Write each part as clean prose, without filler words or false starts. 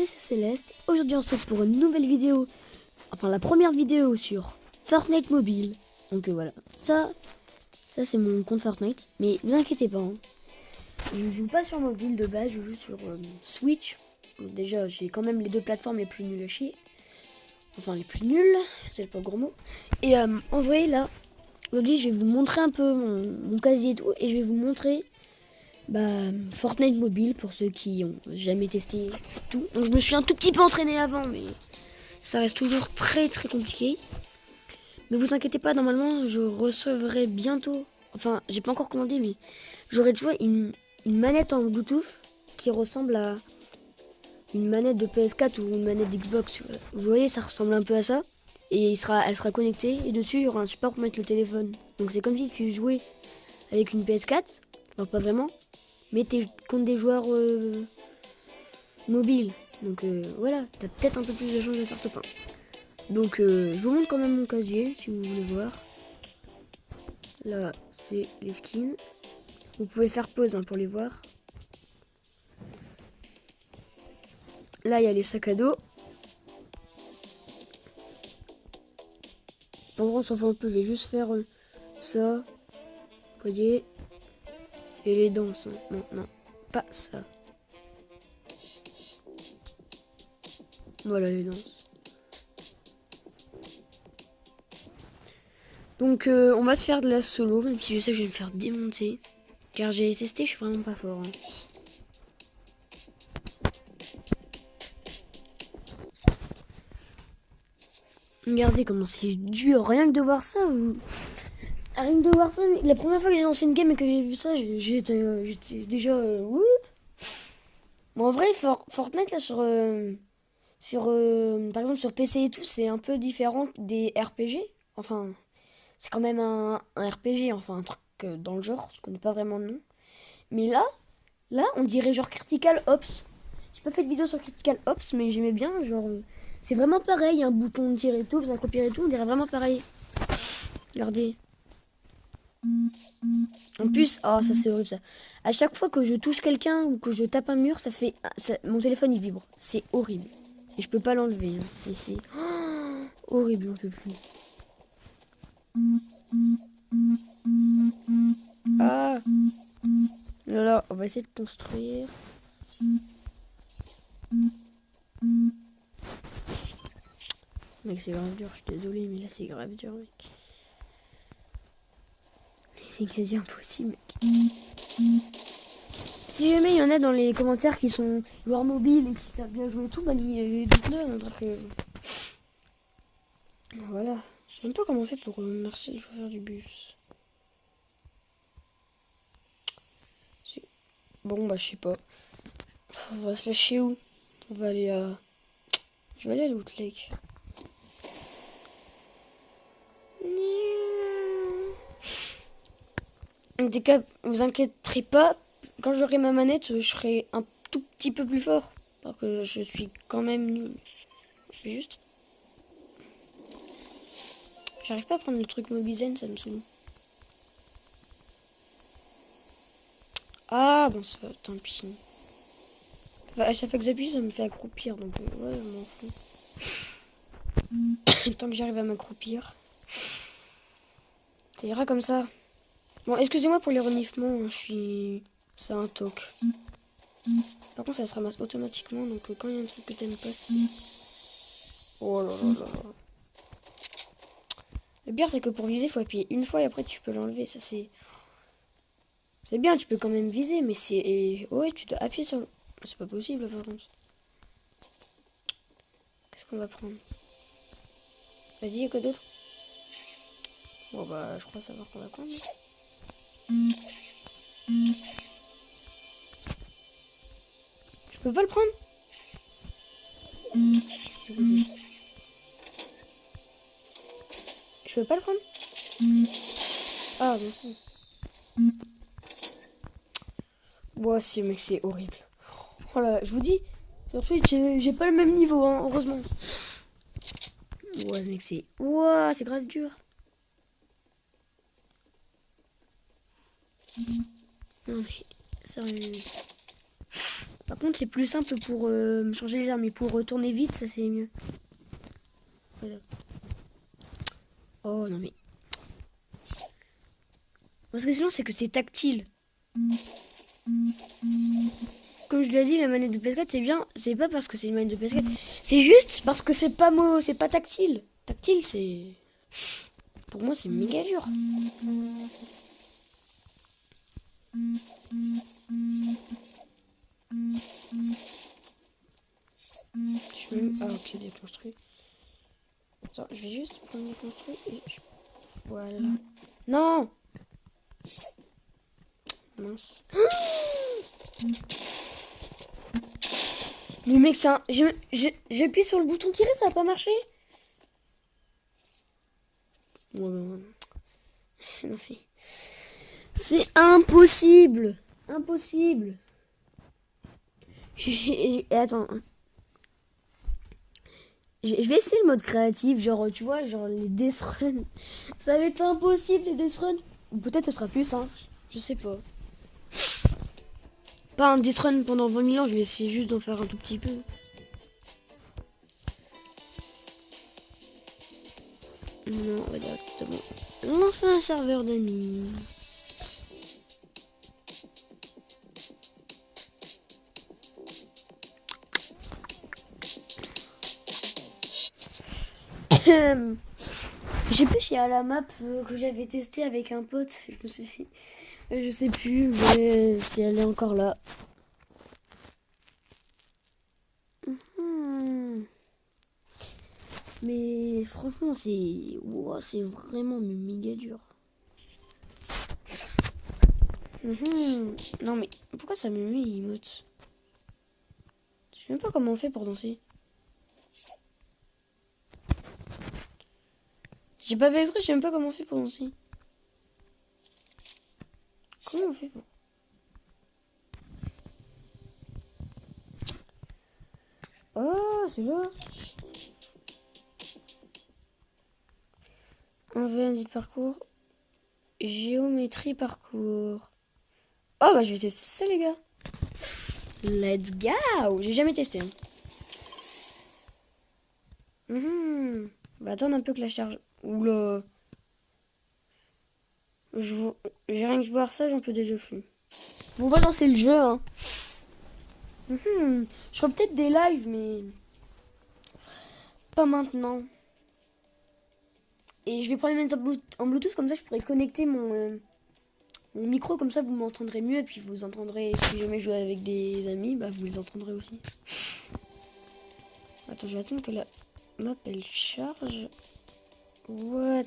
c'est Céleste. Aujourd'hui on se retrouve pour une nouvelle vidéo. Enfin la première vidéo sur Fortnite mobile. Donc voilà, ça c'est mon compte Fortnite. Mais ne vous inquiétez pas, hein. Je joue pas sur mobile de base, je joue sur Switch. Donc, déjà j'ai quand même les deux plateformes les plus nulles à chier. Enfin les plus nulles, c'est pas le gros mot. Et en vrai là, aujourd'hui je vais vous montrer un peu mon casier et tout. Et je vais vous montrer Fortnite mobile pour ceux qui ont jamais testé tout. Donc je me suis un tout petit peu entraîné avant, mais ça reste toujours très très compliqué. Mais vous inquiétez pas, normalement je recevrai bientôt, enfin j'ai pas encore commandé, mais j'aurai déjà une manette en Bluetooth qui ressemble à une manette de PS4 ou une manette d'Xbox. Vous voyez, ça ressemble un peu à ça. Et elle sera connectée et dessus il y aura un support pour mettre le téléphone. Donc c'est comme si tu jouais avec une PS4, enfin pas vraiment, mais t'es contre des joueurs mobiles. Donc voilà, t'as peut-être un peu plus de chance de faire top 1. Donc je vous montre quand même mon casier si vous voulez voir. Là c'est les skins. Vous pouvez faire pause pour les voir. Là il y a les sacs à dos. En gros on s'en fout un peu, je vais juste faire ça. Vous voyez. Et les danses. Non, non, pas ça. Voilà les danses. Donc on va se faire de la solo, même si je sais que je vais me faire démonter. Car j'ai testé, je suis vraiment pas fort. Regardez comment c'est dur, rien que de voir ça. Rien que de voir ça, la première fois que j'ai lancé une game et que j'ai vu ça, j'étais déjà... what. Bon, en vrai, Fortnite, là, par exemple, sur PC et tout, c'est un peu différent des RPG. Enfin, c'est quand même un RPG, enfin, un truc dans le genre, je connais pas vraiment le nom. Mais là, on dirait genre Critical Ops. J'ai pas fait de vidéo sur Critical Ops, mais j'aimais bien, genre... c'est vraiment pareil, un bouton de tir et tout, un copier et tout, on dirait vraiment pareil. Regardez. En plus, oh ça c'est horrible ça. À chaque fois que je touche quelqu'un ou que je tape un mur, mon téléphone il vibre. C'est horrible. Et je peux pas l'enlever. Et c'est horrible, j'en peux plus. Ah là, on va essayer de construire. Mec, c'est grave dur, je suis désolé, mais là c'est grave dur, mec. C'est quasi impossible, mec. Si jamais il y en a dans les commentaires qui sont joueurs mobiles et qui savent bien jouer et tout, dites-le. Voilà. Je sais même pas comment on fait pour remercier le chauffeur du bus. Bon, je sais pas. On va se lâcher où? On va aller à... Je vais aller à l'Out Lake. En tout cas, vous inquiéterez pas. Quand j'aurai ma manette, je serai un tout petit peu plus fort. Parce que je suis quand même nul. Je vais juste... J'arrive pas à prendre le truc Mobizen, ça me saoule. Ah, bon, ça va, tant pis. Enfin, à chaque fois que j'appuie, ça me fait accroupir, donc ouais, je m'en fous. Tant que j'arrive à m'accroupir. Ça ira comme ça. Bon, excusez-moi pour les reniflements, je suis... C'est un toc. Par contre, ça se ramasse automatiquement, donc quand il y a un truc que t'aimes pas, c'est... Oh là là là là. Le pire, c'est que pour viser, il faut appuyer une fois et après tu peux l'enlever. Ça, c'est... C'est bien, tu peux quand même viser, mais c'est... Ouais, tu dois appuyer sur le... C'est pas possible, par contre. Qu'est-ce qu'on va prendre? Vas-y, y'a quoi d'autre? Bon, je crois savoir qu'on va prendre. Je peux pas le prendre? Je peux pas le prendre? Ah, merci. Bon, si, mec, c'est horrible. Voilà, je vous dis, sur Switch, j'ai pas le même niveau, hein, heureusement. Ouais, mec, c'est... Ouah, c'est grave dur. Non, mais... Sérieux. Par contre, c'est plus simple pour changer les armes. Mais pour retourner vite, ça c'est mieux. Voilà. Oh non mais... Parce que sinon, c'est que c'est tactile. Comme je l'ai dit, la manette de PS4, c'est bien. C'est pas parce que c'est une manette de PS4. C'est juste parce que c'est pas tactile. Tactile, c'est... Pour moi, c'est méga dur. Je vais même... Ah ok, déconstruit. Attends, je vais juste prendre déconstruit et... Voilà. Non. Mince. Le mec, c'est un... J'appuie sur le bouton tirer, ça a pas marché. Ouais. Non, mais... C'est impossible. Impossible. Attends. Je vais essayer le mode créatif, genre, tu vois, genre les death run. Ça va être impossible, les death run. Ou peut-être ce sera plus simple. Je sais pas. Pas un death run pendant 20 000 ans, je vais essayer juste d'en faire un tout petit peu. Non, on va directement lancer un serveur d'amis. Je sais plus s'il y a la map que j'avais testée avec un pote. Je sais plus mais si elle est encore là. Mais franchement, c'est vraiment méga dur. Non mais pourquoi ça me met emote? Je sais même pas comment on fait pour danser. J'ai pas fait exprès, je sais même pas comment on fait pour danser. Comment on fait pour... Oh, c'est là. On veut un dit parcours. Géométrie parcours. Oh bah je vais tester ça les gars. Let's go. J'ai jamais testé. Hein. Bah attendre un peu que la charge... Oula. J'ai rien que voir ça, j'en peux déjà plus. On va lancer le jeu. Hein. Je ferai peut-être des lives, mais... Pas maintenant. Et je vais prendre une manette en Bluetooth, comme ça je pourrais connecter mon micro, comme ça vous m'entendrez mieux. Et puis vous entendrez, si jamais je joue avec des amis, bah vous les entendrez aussi. Attends, je vais attendre que la map elle charge. What?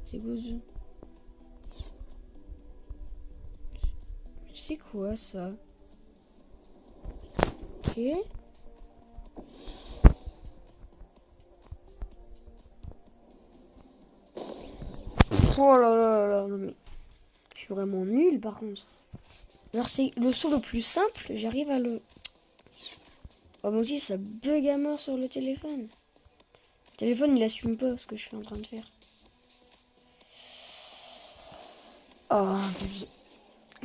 C'est quoi ça? C'est quoi ça? Ok. Oh là là là là, non mais... Je suis vraiment nulle par contre. Alors c'est le saut le plus simple, j'arrive à le... Oh moi aussi ça bug à mort sur le téléphone. Le téléphone il assume pas ce que je suis en train de faire. Oh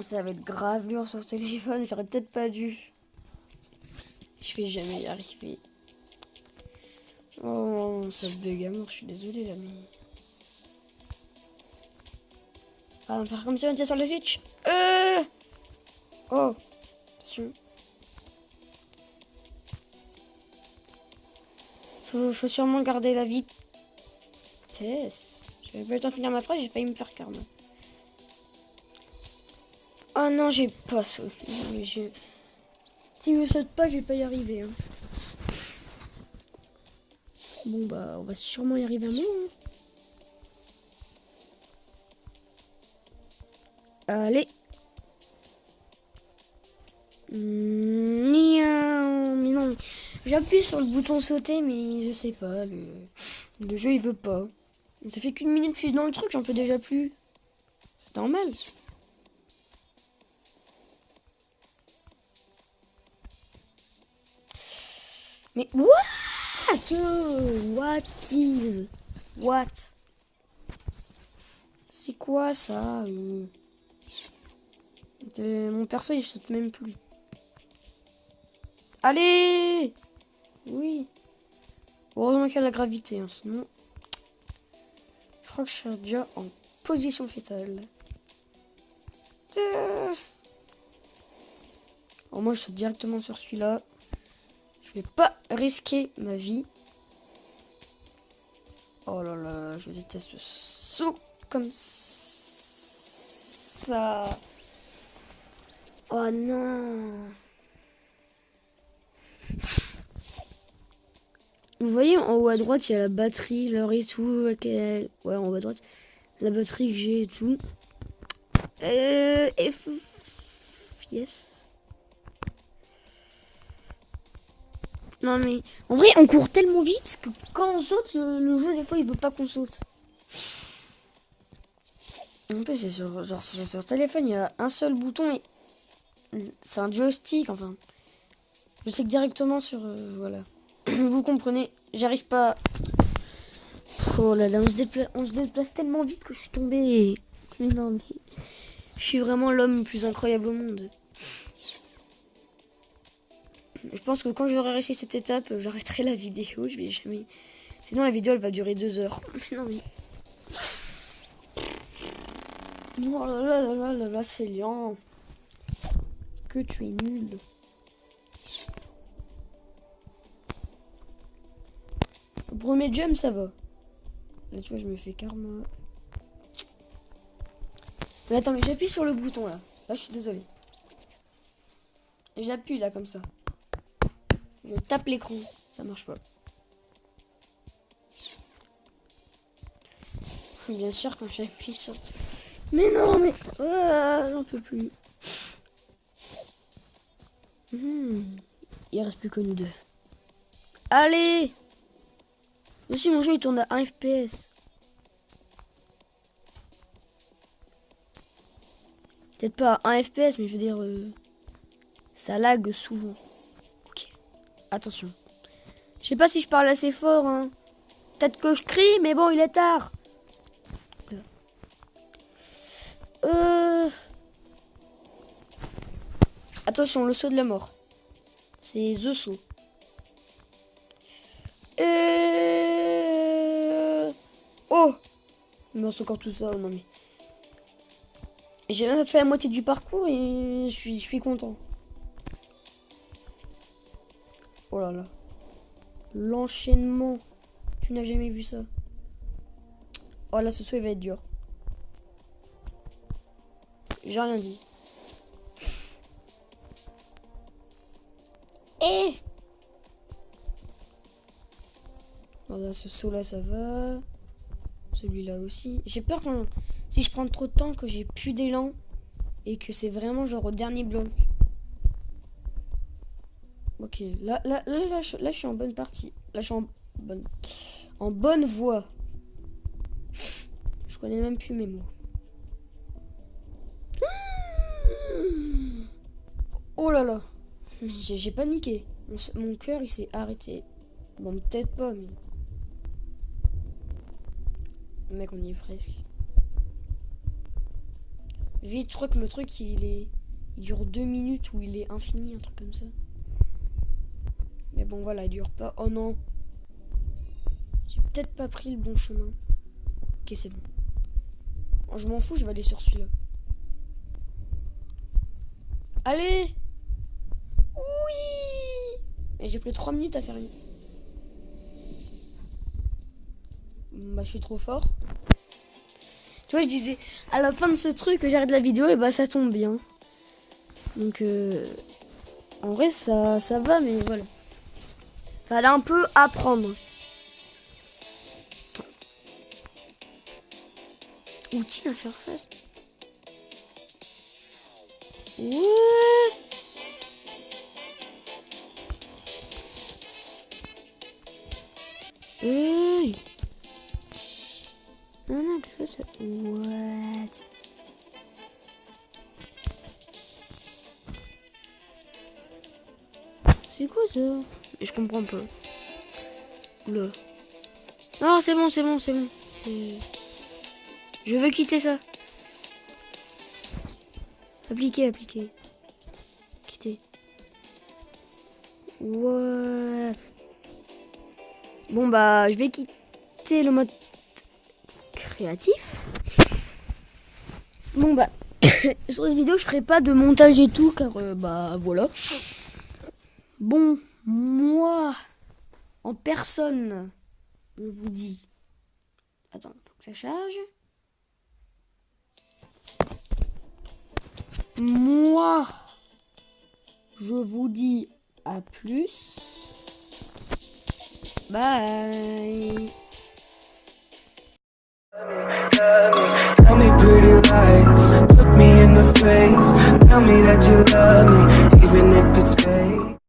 ça va être grave dur sur le téléphone, j'aurais peut-être pas dû. Je vais jamais y arriver. Oh ça bug à mort, je suis désolée là mais... Ah, on va faire comme si on était sur le Switch. Oh, attention. Faut sûrement garder la vitesse. J'avais pas le temps de finir ma phrase, j'ai failli me faire karma. Oh non, j'ai pas sauté. Si je saute pas, je vais pas y arriver. Hein. Bon bah, on va sûrement y arriver à moi. Hein. Allez. Mais non, j'appuie sur le bouton sauter, mais je sais pas, le jeu il veut pas. Ça fait qu'une minute que je suis dans le truc, j'en peux déjà plus. C'est normal. Mais what? What is? What? quoi ça Mon perso il saute même plus. Allez. Oui. Heureusement qu'il y a la gravité, hein, sinon... Je crois que je serais déjà en position fétale. Alors moi je saute directement sur celui-là. Je vais pas risquer ma vie. Oh là là, je déteste ce saut comme ça. Oh non. Vous voyez en haut à droite, il y a la batterie, l'heure et tout. Ouais, en haut à droite, la batterie que j'ai et tout. Yes. Non mais, en vrai, on court tellement vite que quand on saute, le jeu, des fois, il veut pas qu'on saute. En plus, c'est sur téléphone, il y a un seul bouton et... C'est un joystick, enfin. Je clique directement sur... voilà. Vous comprenez, j'arrive pas... Oh là là, on se déplace tellement vite que je suis tombée. Mais non, mais... Je suis vraiment l'homme le plus incroyable au monde. Je pense que quand j'aurai réussi cette étape, j'arrêterai la vidéo. Je vais jamais... Sinon, la vidéo, elle va durer 2 heures. Non, mais... Oh là là là là là là, c'est lent. Que tu es nul. Le premier jump, ça va. Là, tu vois, je me fais karma. Mais attends, mais j'appuie sur le bouton, là. Là, je suis désolée. Et j'appuie, là, comme ça. Je tape l'écran. Ça marche pas. Bien sûr, quand j'appuie sur... Mais non, mais... j'en peux plus. Il reste plus que nous deux. Allez! Aussi, mon jeu, il tourne à 1 FPS. Peut-être pas à 1 FPS, mais je veux dire... ça lag souvent. Ok. Attention. Je sais pas si je parle assez fort, hein. Peut-être que je crie, mais bon, il est tard. Attention, le saut de la mort. C'est The Saut. Oh! Il me reste encore tout ça, non mais... J'ai même fait la moitié du parcours et je suis content. Oh là là. L'enchaînement. Tu n'as jamais vu ça. Oh là, ce saut, il va être dur. J'ai rien dit. Voilà, ce saut là ça va. Celui-là aussi. J'ai peur que si je prends trop de temps, que j'ai plus d'élan. Et que c'est vraiment genre au dernier bloc. Ok, là, je suis en bonne partie. Là, je suis en bonne voie. Je connais même plus mes mots. Oh là là. J'ai paniqué. Mon cœur, il s'est arrêté. Bon, peut-être pas, mais... Mec, on y est presque. Vite, je crois que le truc, il dure 2 minutes ou il est infini, un truc comme ça. Mais bon, voilà, il dure pas. Oh non. J'ai peut-être pas pris le bon chemin. Ok, c'est bon. Oh, je m'en fous, je vais aller sur celui-là. Allez! Oui! Et j'ai pris 3 minutes à faire une... Bah, je suis trop fort. Tu vois, je disais, à la fin de ce truc, que j'arrête la vidéo, et bah, ça tombe bien. Donc, en vrai, ça va, mais voilà. Fallait un peu apprendre. Outil d'interface. Ouais. Hey. Non, qu'est-ce que c'est? What? C'est quoi ça? Je comprends pas. Oula. Non, c'est bon. Je veux quitter ça. Appliquer. Quitter. What? Bon bah, je vais quitter le mode créatif. Bon bah, sur cette vidéo, je ferai pas de montage et tout, car bah voilà. Bon, moi, en personne, je vous dis... Attends, faut que ça charge. Moi, je vous dis à plus. Bye. Tell me pretty lies, look me in the face. Tell me that you love me, even if